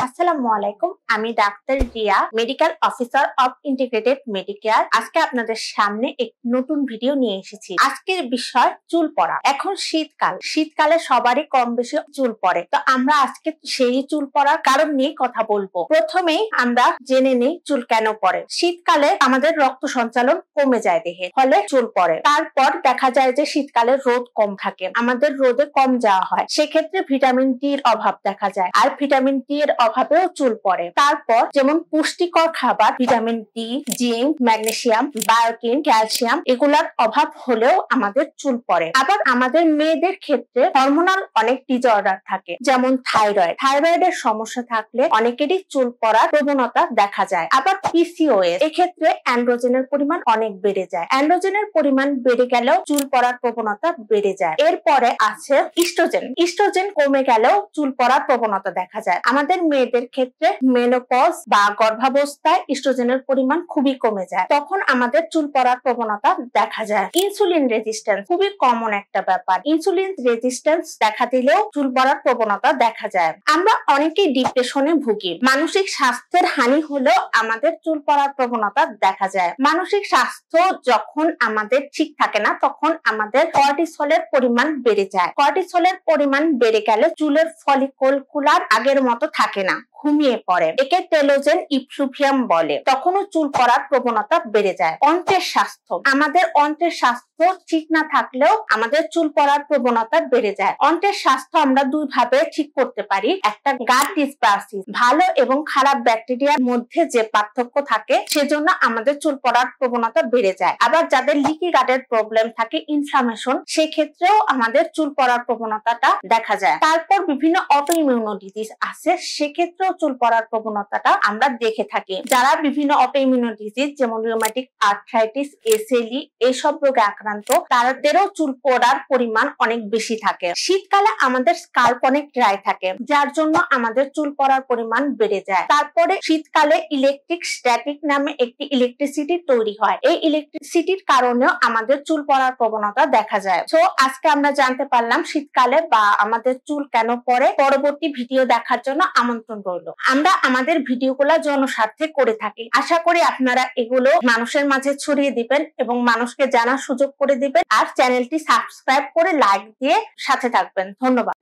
আসসালামু আলাইকুম। আমি doctor Riya, medical officer of integrated Medicare. আজকে আপনাদের সামনে এক নতুন ভিডিও নিয়ে এসেছি। আজকের বিষয় চুল পড়া। এখন শীতকালে সবারই কম বেশি চুল পড়ে। তো আমরা আজকে সেই চুল পড়ার কারণ নিয়ে কথা বলবো। প্রথমেই আমরা জেনে নিই চুল কেন পড়ে। শীতকালে আমাদের রক্ত সঞ্চালন কমে যায় দেহে, ফলে চুল পড়ে। তারপর দেখা যায় যে শীতকালে রোদ কম থাকে, আমাদের রোদে কম যাওয়া হয়, সেক্ষেত্রে ভিটামিন ডি এর অভাব দেখা যায়, আর ভিটামিন ডি এর অভাবেও চুল পড়ে। তারপর যেমন পুষ্টিকর খাবার vitamin D, zinc, magnesium, বায়োটিন, calcium এগুলার অভাব হলেও আমাদের চুল পড়ে। আবার আমাদের মেয়েদের ক্ষেত্রে হরমোনাল অনেক ডিসঅর্ডার থাকে, যেমন থাইরয়েডের সমস্যা থাকলে অনেকেরই চুল পড়ার প্রবণতা দেখা যায়। আবার পিসিওএস, এক্ষেত্রে অ্যান্ড্রোজেনের পরিমাণ অনেক বেড়ে যায়। অ্যান্ড্রোজেনের পরিমাণ বেড়ে গেলেও চুল পড়ার প্রবণতা বেড়ে যায়। এরপরে আছে ইস্ট্রোজেন কমে গেলেও চুল পড়ার প্রবণতা দেখা যায়। আমাদের মেয়েদের ক্ষেত্রে মেনোপজ বা গর্ভাবস্থায় ইস্ট্রোজেনের পরিমাণ খুবই কমে যায়, তখন আমাদের চুল পড়ার প্রবণতা দেখা যায়। ইনসুলিন রেজিস্ট্যান্স খুবই কমন একটা ব্যাপার। ইনসুলিন রেজিস্ট্যান্স দেখা দিলেও চুল পড়ার প্রবণতা দেখা যায়। আমরা অনেকেই ডিপ্রেশনে ভুগি, মানসিক স্বাস্থ্যের হানি হলেও আমাদের চুল পড়ার প্রবণতা দেখা যায়। মানসিক স্বাস্থ্য যখন আমাদের ঠিক থাকে না, তখন আমাদের কর্টিসলের পরিমাণ বেড়ে যায়। কর্টিসলের পরিমাণ বেড়ে গেলে চুলের ফলিকুলার আগের মতো থাকে না, ঘুমিয়ে পড়ে। একে টেলোজেন ইফ্লুভিয়াম বলে। তখনও চুল পড়ার প্রবণতা বেড়ে যায়। অন্ত্রের স্বাস্থ্য, আমাদের অন্ত্রের স্বাস্থ্য ঠিক না থাকলেও আমাদের চুল পড়ার প্রবণতা বেড়ে যায়। অন্ত্রের স্বাস্থ্য আমরা দুই ভাবে ঠিক করতে পারি। একটা গাট ডিসবাসিস, ভালো এবং খারাপ ব্যাকটেরিয়ার মধ্যে যে পার্থক্য থাকে, সেজন্য আমাদের চুল পড়ার প্রবণতা বেড়ে যায়। আবার যাদের লিকি গাটের প্রবলেম থাকে, ইনফ্লামেশন, সেক্ষেত্রেও আমাদের চুল পড়ার প্রবণতাটা দেখা যায়। তারপর বিভিন্ন অটোইমিউন ডিজিজ আছে, সেক্ষেত্রে চুল পড়ার প্রবণতাটা আমরা দেখে থাকি। যারা বিভিন্ন অটোইমিউন ডিজিজ যেমন রিউমাটিক আর্থ্রাইটিস, এসএলই এসব রোগে আক্রান্ত, তাদেরও চুল পড়ার পরিমাণ অনেক বেশি থাকে। শীতকালে আমাদের স্কাল্প অনেক ড্রাই থাকে, যার জন্য আমাদের চুল পড়ার পরিমাণ বেড়ে যায়। তারপরে শীতকালে ইলেকট্রিক স্ট্যাটিক নামে একটি ইলেকট্রিসিটি তৈরি হয়, এই ইলেকট্রিসিটির কারণেও আমাদের চুল পড়ার প্রবণতা দেখা যায়। তো আজকে আমরা জানতে পারলাম শীতকালে বা আমাদের চুল কেন পড়ে। পরবর্তী ভিডিও দেখার জন্য আমন্ত্রণ রইল। আমরা আমাদের ভিডিওগুলো জনস্বার্থে করে থাকি, আশা করি আপনারা এগুলো মানুষের মাঝে ছড়িয়ে দিবেন এবং মানুষকে জানার সুযোগ করে দিবেন। আর চ্যানেলটি সাবস্ক্রাইব করে লাইক দিয়ে সাথে থাকবেন। ধন্যবাদ।